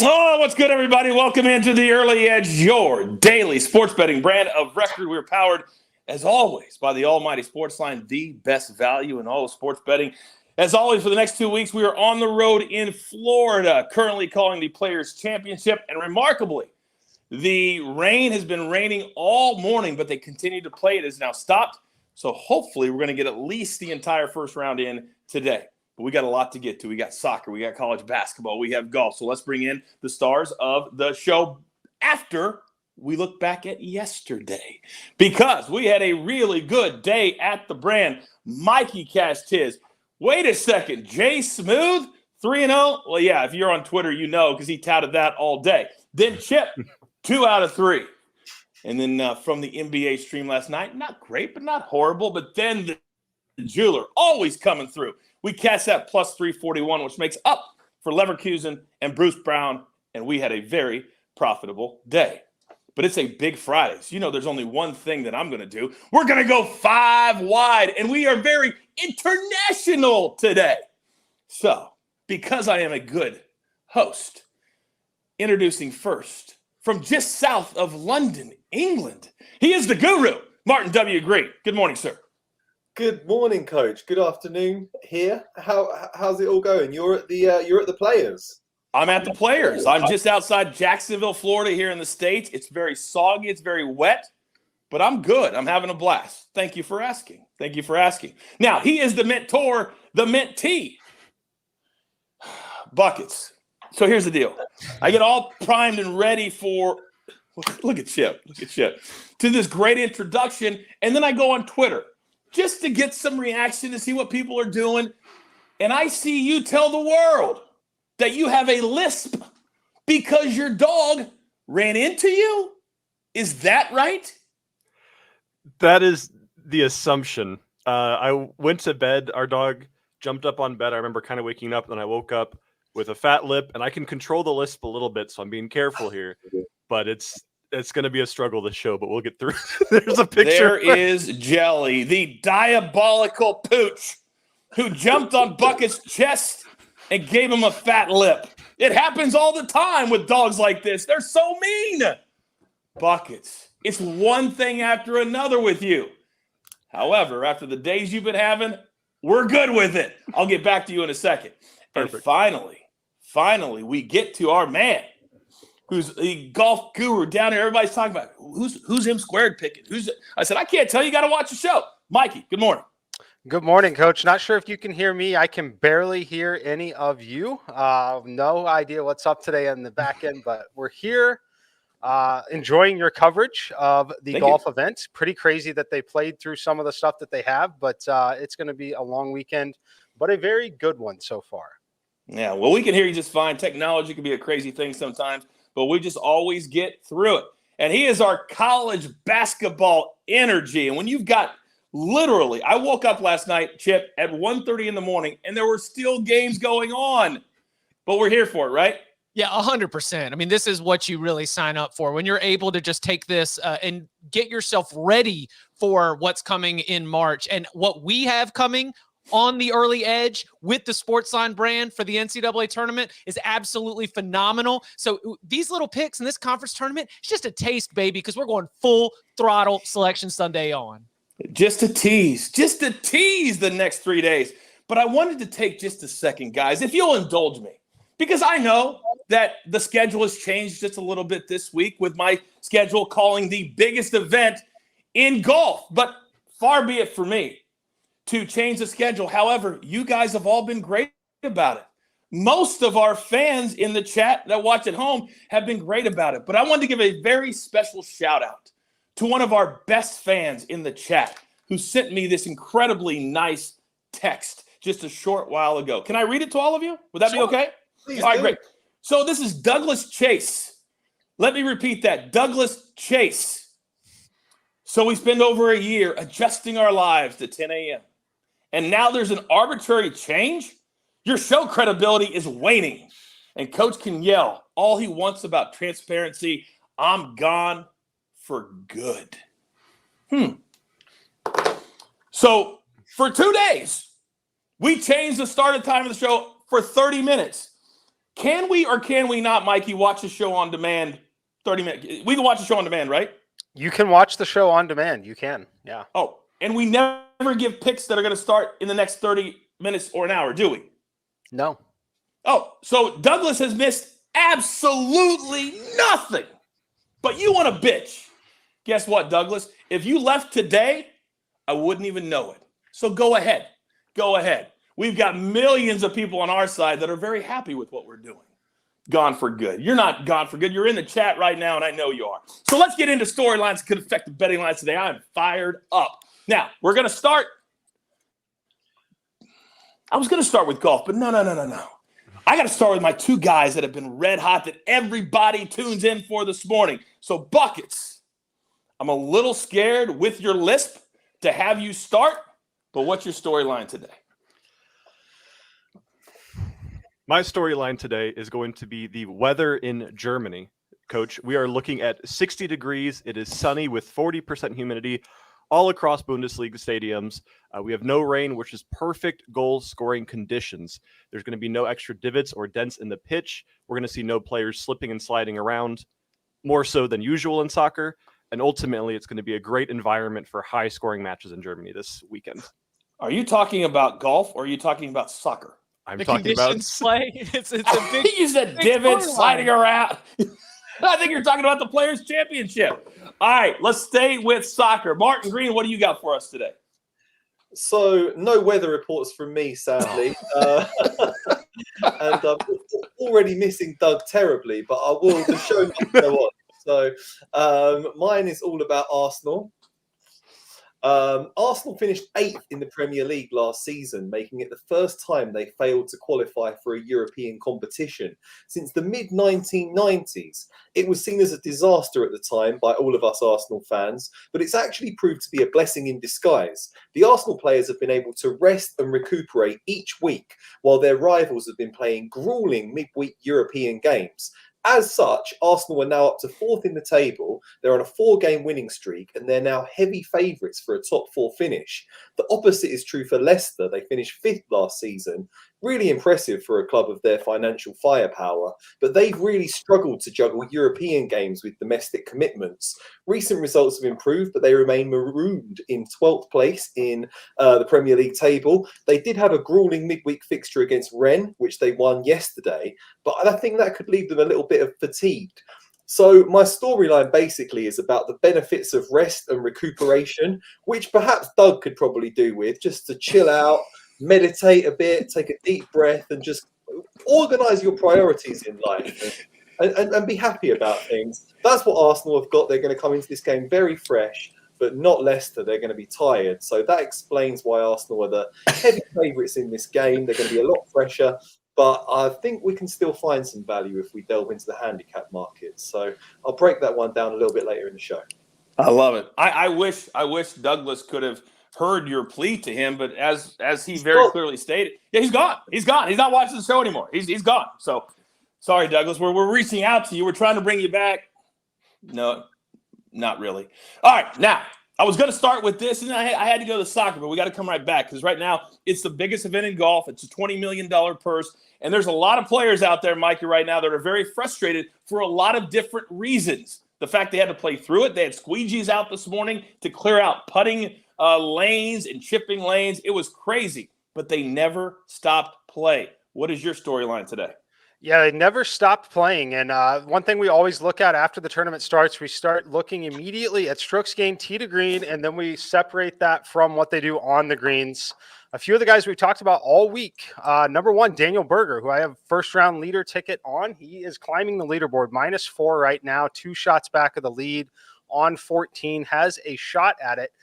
Oh, what's good, everybody? Welcome into the Early Edge, your daily sports betting brand of record. We're powered, as always, by the almighty SportsLine, the best value in all of sports betting. As always, for the next 2 weeks, we are on the road in Florida, currently calling the Players' Championship. And remarkably, the rain has been raining all morning, but they continue to play. It has now stopped. So hopefully we're going to get at least the entire first round in today. But we got a lot to get to. We got soccer. We got college basketball. We have golf. So let's bring in the stars of the show after we look back at yesterday. Because we had a really good day at the brand. Mikey cast his. Wait a second. Jay Smooth, 3-0? Well, yeah, if you're on Twitter, you know because he touted that all day. Then Chip, 2 out of 3. And then from the NBA stream last night, not great, but not horrible. But then the jeweler, always coming through. We cast that plus 341, which makes up for Leverkusen and Bruce Brown, and we had a very profitable day. But it's a big Friday. So you know there's only one thing that I'm going to do. We're going to go 5 wide, and we are very international today. So because I am a good host, introducing first from just south of London, England, he is the guru, Martin W. Green. Good morning, sir. Good morning, Coach. Good afternoon here. How's it all going? You're at the Players. I'm at the Players. I'm just outside Jacksonville, Florida, here in the States. It's very soggy. It's very wet, but I'm good. I'm having a blast. Thank you for asking. Thank you for asking. Now, he is the mentor, the mentee. Buckets. So here's the deal. I get all primed and ready for look at Chip. Look at Chip. To this great introduction, and then I go on Twitter just to get some reaction to see what people are doing. And I see you tell the world that you have a lisp because your dog ran into you. Is that right? That is the assumption. I went to bed. Our dog jumped up on bed. I remember kind of waking up, and I woke up with a fat lip, and I can control the lisp a little bit, so I'm being careful here. But it's going to be a struggle this show, but we'll get through. There's a picture. There is Jelly, the diabolical pooch who jumped on Bucket's chest and gave him a fat lip. It happens all the time with dogs like this. They're so mean. Buckets, it's one thing after another with you. However, after the days you've been having, we're good with it. I'll get back to you in a second. Perfect. And finally, we get to our man, who's the golf guru down here. Everybody's talking about who's him squared picking. I said, I can't tell you. Got to watch the show. Mikey, good morning. Good morning, Coach. Not sure if you can hear me. I can barely hear any of you. No idea what's up today on the back end, but we're here enjoying your coverage of the golf event. Pretty crazy that they played through some of the stuff that they have, but it's going to be a long weekend, but a very good one so far. Yeah, well, we can hear you just fine. Technology can be a crazy thing sometimes, but we just always get through it. And he is our college basketball energy. And when you've got literally, I woke up last night, Chip, at 1:30 in the morning, and there were still games going on. But we're here for it, right? Yeah, 100%. I mean, this is what you really sign up for when you're able to just take this and get yourself ready for what's coming in March. And what we have coming on the Early Edge with the SportsLine brand for the NCAA tournament is absolutely phenomenal. So these little picks in this conference tournament, it's just a taste, baby, because we're going full throttle Selection Sunday on. Just a tease the next 3 days. But I wanted to take just a second, guys, if you'll indulge me, because I know that the schedule has changed just a little bit this week with my schedule calling the biggest event in golf. But far be it for me to change the schedule. However, you guys have all been great about it. Most of our fans in the chat that watch at home have been great about it. But I wanted to give a very special shout out to one of our best fans in the chat who sent me this incredibly nice text just a short while ago. Can I read it to all of you? Would that be okay? Please all right, do. great. So this is Douglas Chase. Let me repeat that. Douglas Chase. So we spend over a year adjusting our lives to 10 a.m. And now there's an arbitrary change? Your show credibility is waning. And Coach can yell all he wants about transparency. I'm gone for good. So for 2 days, we changed the starting time of the show for 30 minutes. Can we or can we not, Mikey, watch the show on demand 30 minutes? We can watch the show on demand, right? You can watch the show on demand. You can. Yeah. Oh, and we never give picks that are going to start in the next 30 minutes or an hour, do we? No. Oh, so Douglas has missed absolutely nothing. But you want to bitch. Guess what, Douglas? If you left today, I wouldn't even know it. So go ahead. Go ahead. We've got millions of people on our side that are very happy with what we're doing. Gone for good. You're not gone for good. You're in the chat right now, and I know you are. So let's get into storylines that could affect the betting lines today. I'm fired up. Now, we're going to start. I was going to start with golf, but no. I got to start with my two guys that have been red hot that everybody tunes in for this morning. So, Buckets, I'm a little scared with your lisp to have you start, but what's your storyline today? My storyline today is going to be the weather in Germany. Coach, we are looking at 60 degrees. It is sunny with 40% humidity all across Bundesliga stadiums. We have no rain, which is perfect goal scoring conditions. There's going to be no extra divots or dents in the pitch. We're going to see no players slipping and sliding around, more so than usual in soccer. And ultimately, it's going to be a great environment for high scoring matches in Germany this weekend. Are you talking about golf or are you talking about soccer? I'm The talking about conditions play. It's a big. You said divots sliding around. I think you're talking about the Players' Championship. All right, let's stay with soccer. Martin Green, what do you got for us today? So no weather reports from me, sadly. And I'm already missing Doug terribly, but I will. The show must go on. So mine is all about Arsenal. Arsenal finished 8th in the Premier League last season, making it the first time they failed to qualify for a European competition since the mid-1990s. It was seen as a disaster at the time by all of us Arsenal fans, but it's actually proved to be a blessing in disguise. The Arsenal players have been able to rest and recuperate each week, while their rivals have been playing grueling midweek European games. As such, Arsenal are now up to 4th in the table. They're on a 4-game winning streak, and they're now heavy favourites for a top 4 finish. The opposite is true for Leicester. They finished 5th last season. Really impressive for a club of their financial firepower, but they've really struggled to juggle European games with domestic commitments. Recent results have improved, but they remain marooned in 12th place in the Premier League table. They did have a grueling midweek fixture against Rennes, which they won yesterday, but I think that could leave them a little bit of fatigued. So my storyline basically is about the benefits of rest and recuperation, which perhaps Doug could probably do with, just to chill out, meditate a bit, take a deep breath, and just organise your priorities in life and be happy about things. That's what Arsenal have got. They're going to come into this game very fresh, but not Leicester. They're going to be tired. So that explains why Arsenal are the heavy favourites in this game. They're going to be a lot fresher. But I think we can still find some value if we delve into the handicap market. So I'll break that one down a little bit later in the show. I love it. I wish Douglas could have heard your plea to him, but as he very clearly stated, yeah, he's gone. He's gone. He's not watching the show anymore. He's gone. So sorry, Douglas. We're reaching out to you. We're trying to bring you back. No, not really. All right, now I was going to start with this, and I had to go to soccer, but we got to come right back because right now it's the biggest event in golf. It's a $20 million purse, and there's a lot of players out there, Mikey, right now that are very frustrated for a lot of different reasons. The fact they had to play through it. They had squeegees out this morning to clear out putting lanes and chipping lanes. It was crazy, but they never stopped play. What is your storyline today? Yeah, they never stopped playing. And one thing we always look at after the tournament starts, we start looking immediately at strokes gained tee to green, and then we separate that from what they do on the greens. A few of the guys we've talked about all week. Number one, Daniel Berger, who I have first-round leader ticket on. He is climbing the leaderboard, -4 right now, 2 shots back of the lead on 14, has a shot at it.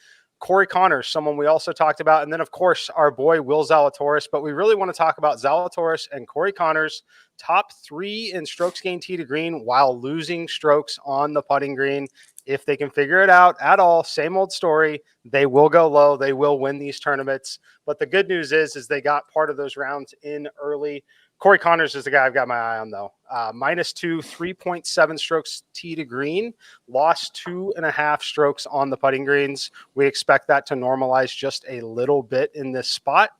Corey Connors, someone we also talked about. And then, of course, our boy, Will Zalatoris. But we really want to talk about Zalatoris and Corey Connors, top 3 in strokes gained tee to green while losing strokes on the putting green. If they can figure it out at all, same old story. They will go low. They will win these tournaments. But the good news is they got part of those rounds in early. Corey Connors is the guy I've got my eye on, though. -2, 3.7 strokes tee to green, lost 2.5 strokes on the putting greens. We expect that to normalize just a little bit in this spot.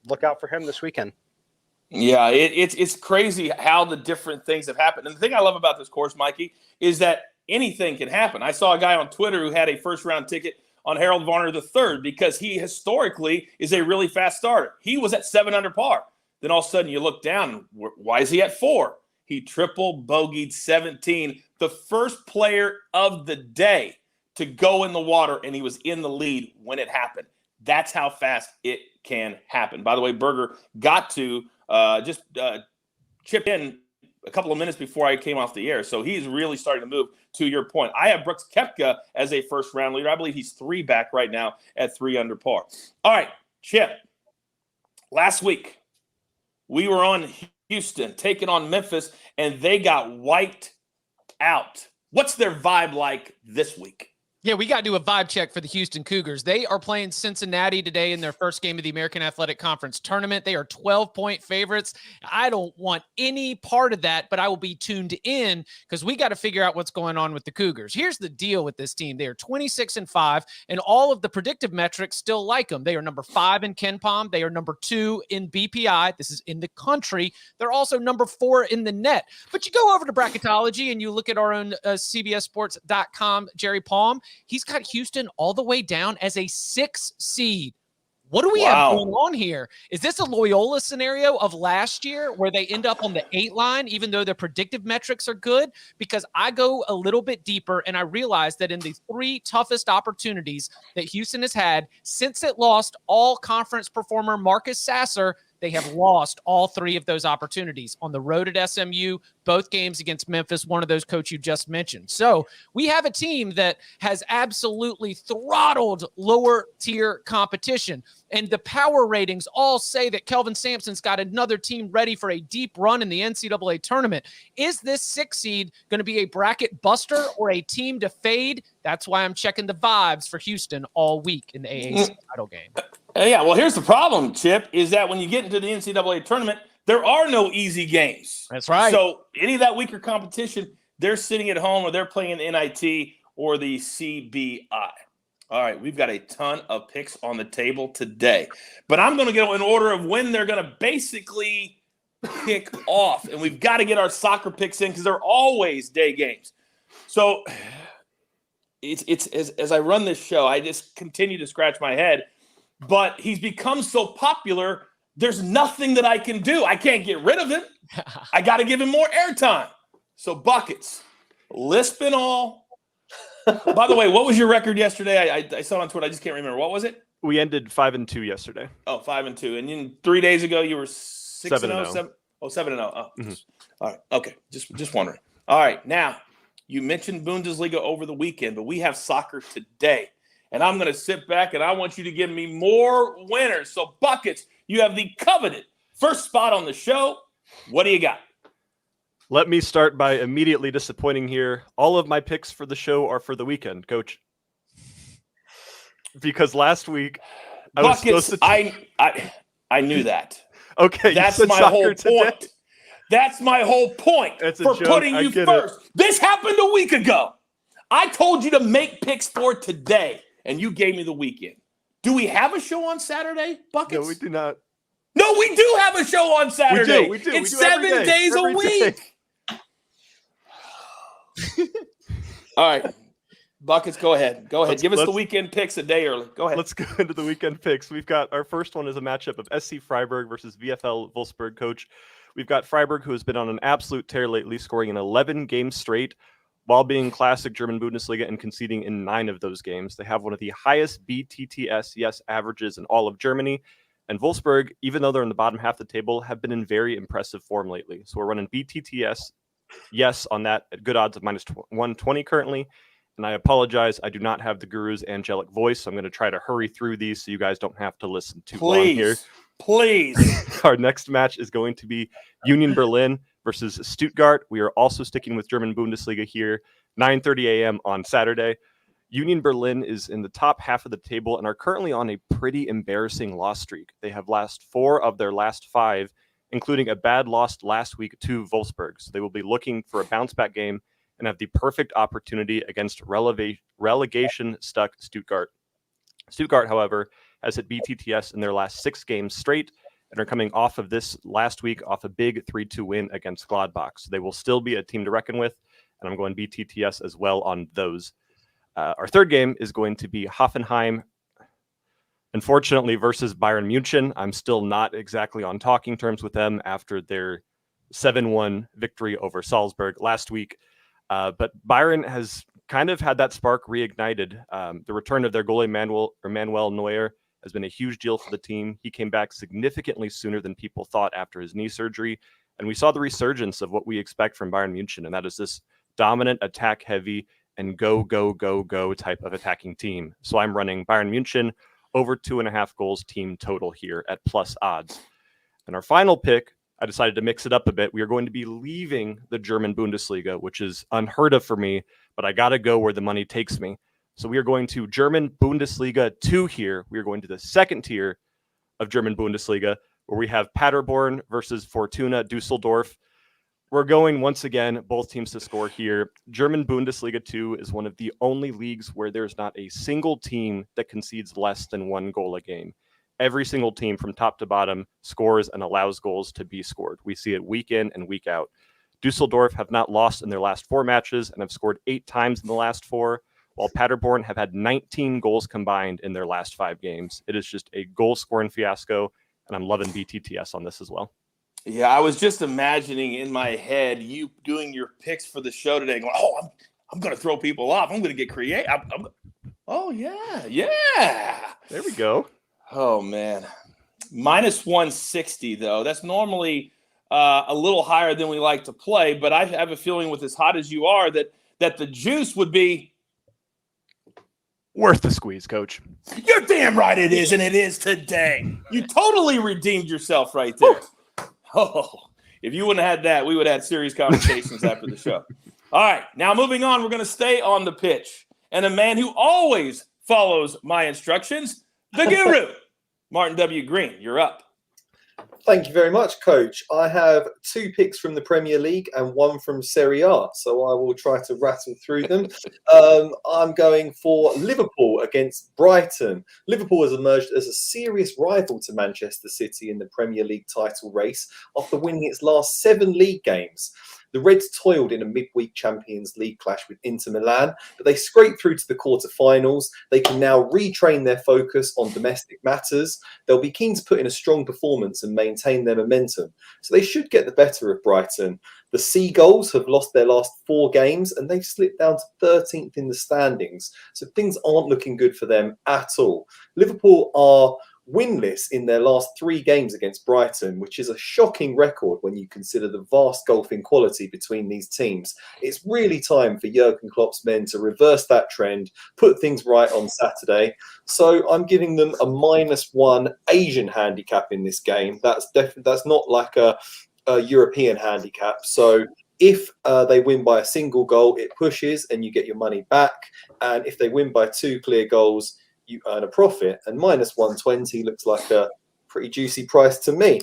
Look out for him this weekend. Yeah, it's crazy how the different things have happened. And the thing I love about this course, Mikey, is that anything can happen. I saw a guy on Twitter who had a first-round ticket on Harold Varner III because he historically is a really fast starter. He was at 7 under par. Then all of a sudden you look down, why is he at 4? He triple bogeyed 17, the first player of the day to go in the water, and he was in the lead when it happened. That's how fast it can happen. By the way, Berger got to just chip in a couple of minutes before I came off the air. So he's really starting to move, to your point. I have Brooks Koepka as a first-round leader. I believe he's 3 back right now at 3 under par. All right, Chip. Last week, we were on Houston taking on Memphis, and they got wiped out. What's their vibe like this week? Yeah, we got to do a vibe check for the Houston Cougars. They are playing Cincinnati today in their first game of the American Athletic Conference tournament. They are 12-point favorites. I don't want any part of that, but I will be tuned in because we got to figure out what's going on with the Cougars. Here's the deal with this team. They are 26-5, and all of the predictive metrics still like them. They are number 5 in KenPom. They are number 2 in BPI. This is in the country. They're also number 4 in the net. But you go over to bracketology and you look at our own CBSSports.com, Jerry Palm. He's got Houston all the way down as a 6 seed. What do we have going on here? Is this a Loyola scenario of last year where they end up on the 8 line, even though their predictive metrics are good? Because I go a little bit deeper and I realize that in the 3 toughest opportunities that Houston has had since it lost all conference performer Marcus Sasser, they have lost all 3 of those opportunities on the road at SMU, both games against Memphis, one of those, coach, you just mentioned. So we have a team that has absolutely throttled lower tier competition. And the power ratings all say that Kelvin Sampson's got another team ready for a deep run in the NCAA tournament. Is this 6 seed going to be a bracket buster or a team to fade? That's why I'm checking the vibes for Houston all week in the AAC title game. Yeah, well, here's the problem, Chip, is that when you get into the NCAA tournament, there are no easy games. That's right. So any of that weaker competition, they're sitting at home or they're playing the NIT or the CBI. All right, we've got a ton of picks on the table today. But I'm going to go in order of when they're going to basically kick off. And we've got to get our soccer picks in because they're always day games. So it's as I run this show, I just continue to scratch my head. But he's become so popular, there's nothing that I can do. I can't get rid of him. I got to give him more airtime. So buckets, lisp and all. By the way, what was your record yesterday? I saw it on Twitter. I just can't remember. What was it? We ended 5-2 yesterday. Oh, 5-2. And then 3 days ago, you were 6-0. 7-0. Oh, all right. Okay. Just wondering. All right. Now, you mentioned Bundesliga over the weekend, but we have soccer today. And I'm going to sit back, and I want you to give me more winners. So, buckets, you have the coveted first spot on the show. What do you got? Let me start by immediately disappointing here. All of my picks for the show are for the weekend, Coach. Because last week I was supposed to. I knew that. Okay, that's my whole point. That's my whole point for putting you first. This happened a week ago. I told you to make picks for today, and you gave me the weekend. Do we have a show on Saturday, Buckets? No, we do not. No, we do have a show on Saturday. We do. It's we do 7 days a week. All right. Buckets, go ahead. Give us the weekend picks a day early. Go ahead. Let's go into the weekend picks. We've got our first one is a matchup of SC Freiburg versus VfL Wolfsburg, Coach. We've got Freiburg, who has been on an absolute tear lately, scoring in 11 games straight while being classic German Bundesliga and conceding in 9 of those games. They have one of the highest BTTS averages in all of Germany. And Wolfsburg, even though they're in the bottom half of the table, have been in very impressive form lately. So we're running BTTS, yes, on that at good odds of minus 120 currently. And I apologize, I do not have the guru's angelic voice, so I'm going to try to hurry through these so you guys don't have to listen too long here. Please. Our next match is going to be Union Berlin versus Stuttgart. We are also sticking with German Bundesliga here, 9:30 a.m. on Saturday. Union Berlin is in the top half of the table and are currently on a pretty embarrassing loss streak. They have lost 4 of their last 5, including a bad loss last week to Wolfsburg. So they will be looking for a bounce-back game and have the perfect opportunity against relegation-stuck Stuttgart. Stuttgart, however, has hit BTTS in their last 6 games straight and are coming off of this last week off a big 3-2 win against Gladbach. So they will still be a team to reckon with, and I'm going BTTS as well on those. Our third game is going to be Hoffenheim, unfortunately, versus Bayern Munich. I'm still not exactly on talking terms with them after their 7-1 victory over Salzburg last week. But Bayern has kind of had that spark reignited. The return of their goalie Manuel Neuer has been a huge deal for the team. He came back significantly sooner than people thought after his knee surgery. And we saw the resurgence of what we expect from Bayern Munich, and that is this dominant, attack-heavy, and go type of attacking team. So I'm running Bayern Munich over 2.5 goals team total here at plus odds. And our final pick, I decided to mix it up a bit. We are going to be leaving the German Bundesliga, which is unheard of for me, but I got to go where the money takes me. So we are going to German Bundesliga 2 here. We are going to the second tier of German Bundesliga, where we have Paderborn versus Fortuna Düsseldorf. We're going once again, both teams to score here. German Bundesliga 2 is one of the only leagues where there's not a single team that concedes less than 1 goal a game. Every single team from top to bottom scores and allows goals to be scored. We see it week in and week out. Düsseldorf have not lost in their last 4 matches and have scored 8 times in the last 4, while Paderborn have had 19 goals combined in their last 5 games. It is just a goal-scoring fiasco, and I'm loving BTTS on this as well. Yeah, I was just imagining in my head you doing your picks for the show today, going, "Oh, I'm going to throw people off. I'm going to get creative." Oh yeah. There we go. Oh man, minus 160 though. That's normally a little higher than we like to play, but I have a feeling with as hot as you are that the juice would be worth the squeeze, Coach. You're damn right it is, and it is today. You totally redeemed yourself right there. Oh, if you wouldn't have had that, we would have had serious conversations after the show. All right, now moving on, we're going to stay on the pitch. And a man who always follows my instructions, the guru, Martin W. Green, you're up. Thank you very much, Coach. I have 2 picks from the Premier League and 1 from Serie A, so I will try to rattle through them. I'm going for Liverpool against Brighton. Liverpool has emerged as a serious rival to Manchester City in the Premier League title race after winning its last 7 league games. The Reds toiled in a midweek Champions League clash with Inter Milan, but they scraped through to the quarterfinals. They can now retrain their focus on domestic matters. They'll be keen to put in a strong performance and maintain their momentum, so they should get the better of Brighton. The Seagulls have lost their last 4 games and they've slipped down to 13th in the standings, so things aren't looking good for them at all. Liverpool are winless in their last 3 games against Brighton, which is a shocking record when you consider the vast gulf in quality between these teams. It's really time for Jurgen Klopp's men to reverse that trend, put things right on Saturday. So I'm giving them a -1 Asian handicap in this game. That's not like a European handicap. So if they win by a single goal, it pushes and you get your money back. And if they win by 2 clear goals, you earn a profit, and -120 looks like a pretty juicy price to me.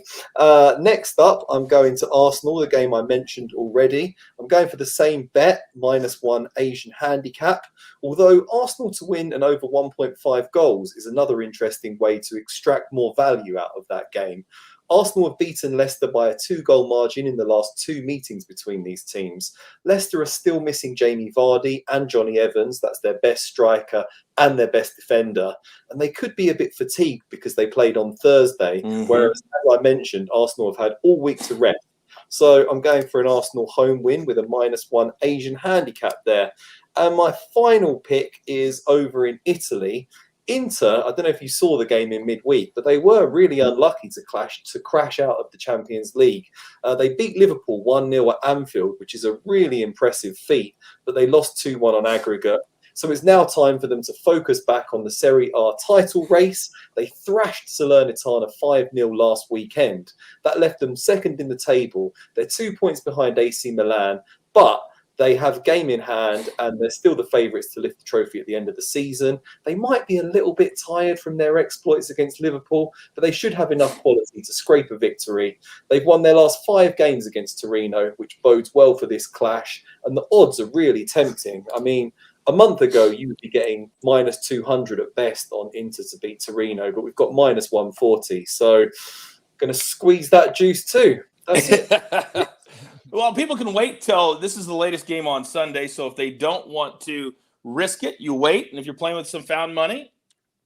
Next up, I'm going to Arsenal, the game I mentioned already. I'm going for the same bet, -1 Asian handicap. Although Arsenal to win and over 1.5 goals is another interesting way to extract more value out of that game. Arsenal have beaten Leicester by a 2-goal margin in the last 2 meetings between these teams. Leicester are still missing Jamie Vardy and Johnny Evans. That's their best striker and their best defender. And they could be a bit fatigued because they played on Thursday, whereas, as I mentioned, Arsenal have had all week to rest. So I'm going for an Arsenal home win with a -1 Asian handicap there. And my final pick is over in Italy. Inter, I don't know if you saw the game in midweek, but they were really unlucky to crash out of the Champions League. They beat Liverpool 1-0 at Anfield, which is a really impressive feat, but they lost 2-1 on aggregate. So it's now time for them to focus back on the Serie A title race. They thrashed Salernitana 5-0 last weekend. That left them second in the table. They're 2 points behind AC Milan, but they have a game in hand and they're still the favourites to lift the trophy at the end of the season. They might be a little bit tired from their exploits against Liverpool, but they should have enough quality to scrape a victory. They've won their last 5 games against Torino, which bodes well for this clash, and the odds are really tempting. I mean, a month ago, you would be getting -200 at best on Inter to beat Torino, but we've got -140. So Going to squeeze that juice too. That's it. Well, people can wait till this is the latest game on Sunday. So if they don't want to risk it, you wait. And if you're playing with some found money,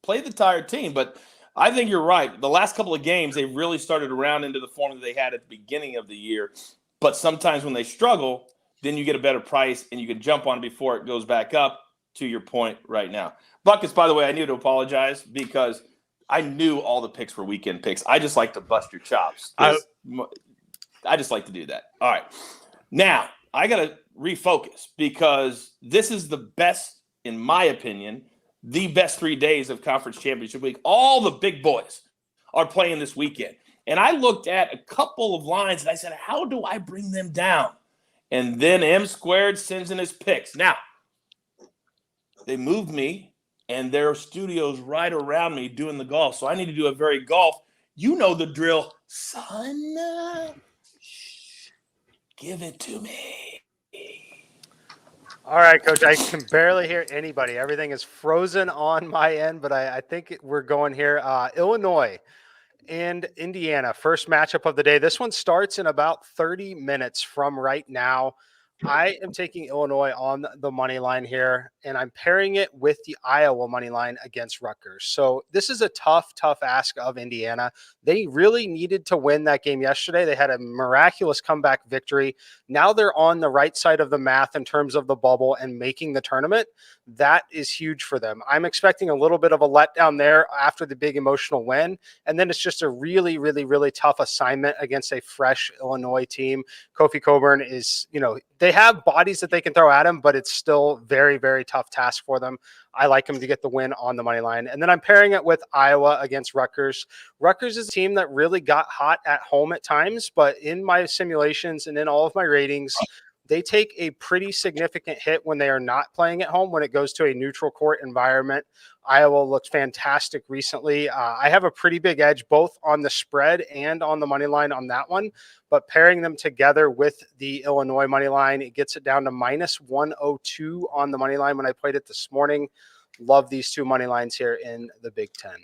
play the tired team. But I think you're right. The last couple of games, they've really started to round into the form that they had at the beginning of the year. But sometimes when they struggle, then you get a better price and you can jump on it before it goes back up, to your point right now. Buckets, by the way, I need to apologize because I knew all the picks were weekend picks. I just like to bust your chops. I just like to do that. All right. Now, I got to refocus because this is the best, in my opinion, the best 3 days of Conference Championship Week. All the big boys are playing this weekend. And I looked at a couple of lines and I said, how do I bring them down? And then M Squared sends in his picks. Now, they moved me, and there are studios right around me doing the golf. So I need to do a very golf. You know the drill, son. Shh, give it to me. All right, Coach, I can barely hear anybody. Everything is frozen on my end, but I think we're going here. Illinois and Indiana, first matchup of the day. This one starts in about 30 minutes from right now. I am taking Illinois on the money line here, and I'm pairing it with the Iowa money line against Rutgers. So this is a tough ask of Indiana. They really needed to win that game yesterday. They had a miraculous comeback victory. Now they're on the right side of the math in terms of the bubble and making the tournament. That is huge for them. I'm expecting a little bit of a letdown there after the big emotional win. And then it's just a really tough assignment against a fresh Illinois team. Kofi Cockburn is, they have bodies that they can throw at him, but it's still very tough task for them. I like him to get the win on the money line. And then I'm pairing it with Iowa against Rutgers. Rutgers is a team that really got hot at home at times, but in my simulations and in all of my ratings, they take a pretty significant hit when they are not playing at home, when it goes to a neutral court environment. Iowa looked fantastic recently. I have a pretty big edge both on the spread and on the money line on that one, but pairing them together with the Illinois money line, it gets it down to minus 102 on the money line when I played it this morning. Love these two money lines here in the Big Ten.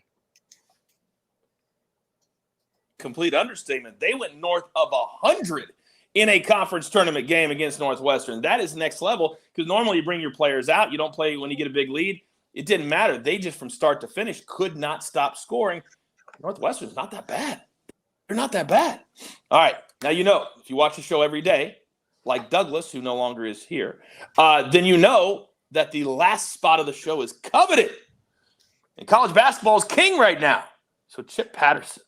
Complete understatement. They went north of 100 in a conference tournament game against Northwestern. That is next level because normally you bring your players out. You don't play when you get a big lead. It didn't matter. They just from start to finish could not stop scoring. Northwestern's not that bad. They're not that bad. All right. Now, if you watch the show every day, like Douglas, who no longer is here, then you know that the last spot of the show is coveted. And college basketball is king right now. So Chip Patterson.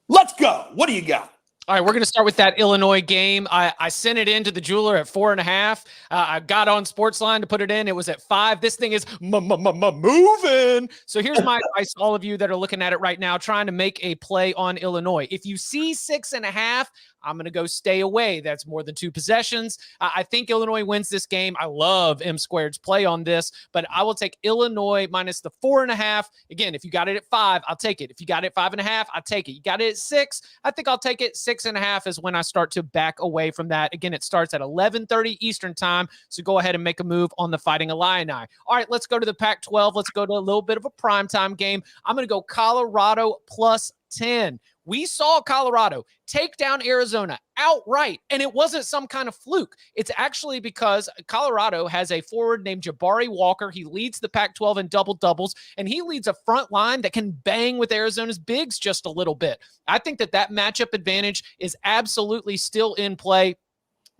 Let's go. What do you got? All right, we're going to start with that Illinois game. I sent it in to the jeweler at 4.5. I got on SportsLine to put it in. It was at 5. This thing is moving. So here's my advice to all of you that are looking at it right now, trying to make a play on Illinois. If you see 6.5, I'm going to go stay away. That's more than 2 possessions. I think Illinois wins this game. I love M Squared's play on this, but I will take Illinois minus the 4.5. Again, if you got it at 5, I'll take it. If you got it at 5.5, I'll take it. You got it at 6, I think I'll take it. 6.5 is when I start to back away from that. Again, it starts at 11:30 Eastern time, so go ahead and make a move on the Fighting Illini. All right, let's go to the Pac-12. Let's go to a little bit of a primetime game. I'm going to go Colorado plus 10. We saw Colorado take down Arizona outright, and it wasn't some kind of fluke. It's actually because Colorado has a forward named Jabari Walker. He leads the Pac-12 in double-doubles, and he leads a front line that can bang with Arizona's bigs just a little bit. I think that matchup advantage is absolutely still in play.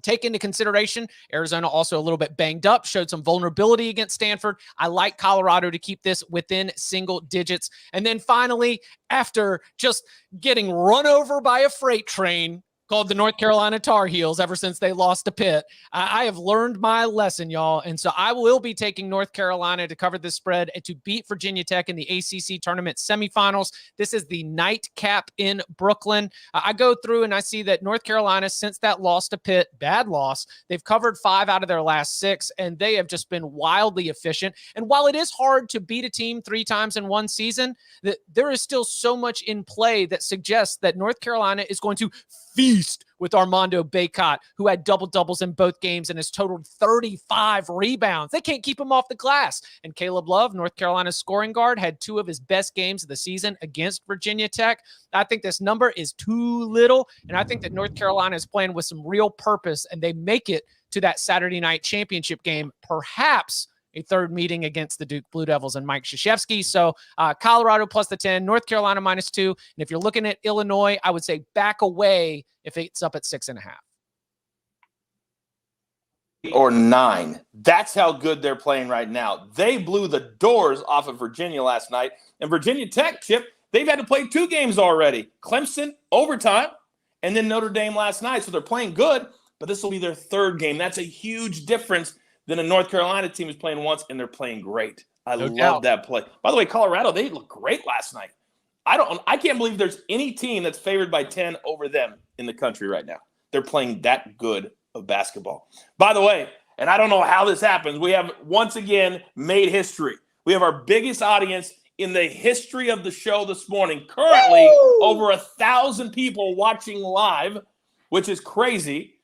Take into consideration, Arizona also a little bit banged up, showed some vulnerability against Stanford. I like Colorado to keep this within single digits. And then finally, after just getting run over by a freight train called the North Carolina Tar Heels ever since they lost to Pitt, I have learned my lesson, y'all. And so I will be taking North Carolina to cover this spread and to beat Virginia Tech in the ACC tournament semifinals. This is the nightcap in Brooklyn. I go through and I see that North Carolina, since that loss to Pitt, bad loss, they've covered 5 out of their last 6, and they have just been wildly efficient. And while it is hard to beat a team 3 times in one season, there is still so much in play that suggests that North Carolina is going to feast with Armando Bacot, who had double-doubles in both games and has totaled 35 rebounds. They can't keep him off the glass. And Caleb Love, North Carolina's scoring guard, had 2 of his best games of the season against Virginia Tech. I think this number is too little, and I think that North Carolina is playing with some real purpose, and they make it to that Saturday night championship game, perhaps a third meeting against the Duke Blue Devils and Mike Krzyzewski. So Colorado plus the 10, North Carolina minus 2. And if you're looking at Illinois, I would say back away if it's up at 6.5. Or 9. That's how good they're playing right now. They blew the doors off of Virginia last night. And Virginia Tech, Chip, they've had to play 2 games already. Clemson, overtime, and then Notre Dame last night. So they're playing good, but this will be their 3rd game. That's a huge difference than a North Carolina team is playing once, and they're playing great. I love that play. By the way, Colorado, they looked great last night. I can't believe there's any team that's favored by 10 over them in the country right now. They're playing that good of basketball. By the way, and I don't know how this happens, we have once again made history. We have our biggest audience in the history of the show this morning. Currently, over 1,000 people watching live, which is crazy.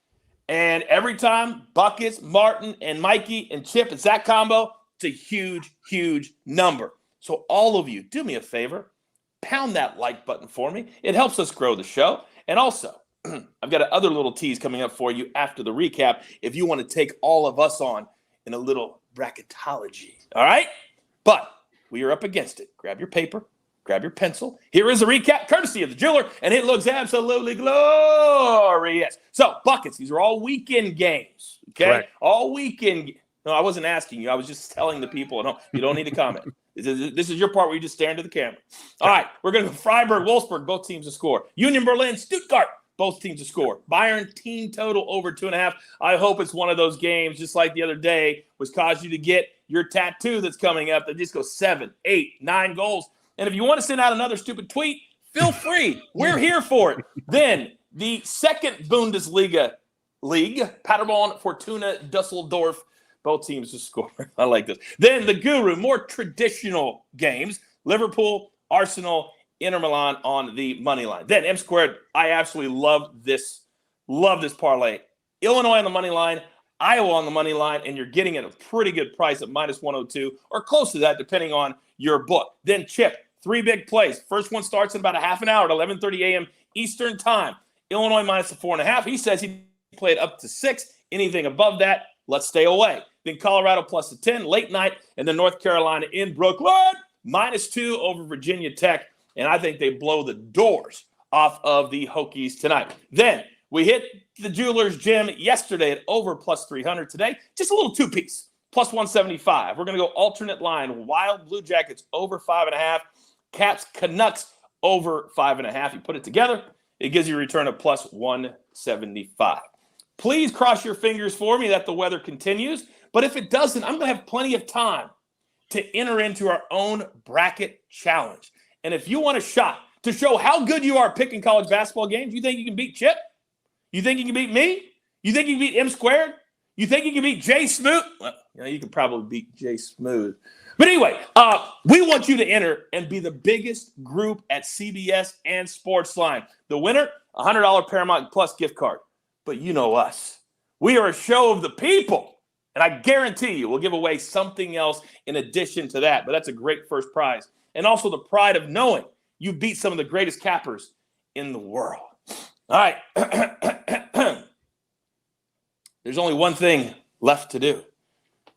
And every time Buckets, Martin, and Mikey, and Chip, it's that combo, it's a huge, huge number. So all of you, do me a favor, pound that like button for me. It helps us grow the show. And also, I've got other little tease coming up for you after the recap if you want to take all of us on in a little bracketology. All right? But we are up against it. Grab your paper. Grab your pencil. Here is a recap, courtesy of the jeweler, and it looks absolutely glorious. So, Buckets, these are all weekend games, okay? Correct. All weekend. No, I wasn't asking you. I was just telling the people. No, you don't need to comment. This is your part where you just stare into the camera. All right, we're going to go Freiburg, Wolfsburg, both teams to score. Union Berlin, Stuttgart, both teams to score. Bayern team total over 2.5. I hope it's one of those games, just like the other day, which caused you to get your tattoo that's coming up that just goes 7, 8, 9 goals. And if you want to send out another stupid tweet, feel free. We're here for it. Then the second Bundesliga league, Paderborn, Fortuna, Dusseldorf, both teams to score. I like this. Then the Guru, more traditional games, Liverpool, Arsenal, Inter Milan on the money line. Then M squared, I absolutely love this parlay. Illinois on the money line, Iowa on the money line, and you're getting it at a pretty good price at minus 102 or close to that, depending on your book. Then Chip, 3 big plays. First one starts in about a half an hour at 11:30 a.m. Eastern time. Illinois minus the 4.5. He says he played up to 6. Anything above that, let's stay away. Then Colorado plus the 10, late night, and then North Carolina in Brooklyn, minus 2 over Virginia Tech. And I think they blow the doors off of the Hokies tonight. Then we hit the Jewelers Gym yesterday at over plus 300 today. Just a little 2-piece, plus 175. We're going to go alternate line. Wild Blue Jackets over 5.5. Caps Canucks over 5.5. You put it together, it gives you a return of plus 175. Please cross your fingers for me that the weather continues. But if it doesn't, I'm going to have plenty of time to enter into our own bracket challenge. And if you want a shot to show how good you are picking college basketball games, you think you can beat Chip? You think you can beat me? You think you can beat M squared? You think you can beat Jay Smooth? Well, you can probably beat Jay Smooth. But anyway, we want you to enter and be the biggest group at CBS and SportsLine. The winner, $100 Paramount Plus gift card. But you know us. We are a show of the people. And I guarantee you we'll give away something else in addition to that. But that's a great first prize. And also the pride of knowing you beat some of the greatest cappers in the world. All right. There's only one thing left to do.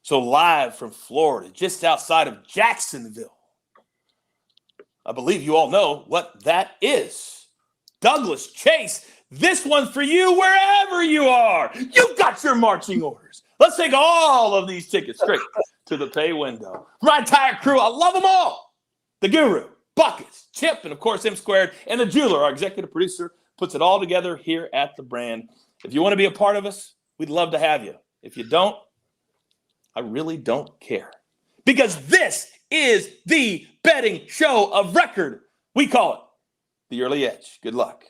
So live from Florida, just outside of Jacksonville, I believe you all know what that is. Douglas Chase, this one for you wherever you are. You've got your marching orders. Let's take all of these tickets straight to the pay window. My entire crew, I love them all. The Guru, Buckets, Chip, and of course M squared, and the Jeweler, our executive producer, puts it all together here at the brand. If you want to be a part of us, we'd love to have you. If you don't, I really don't care. Because this is the betting show of record. We call it the Early Edge. Good luck.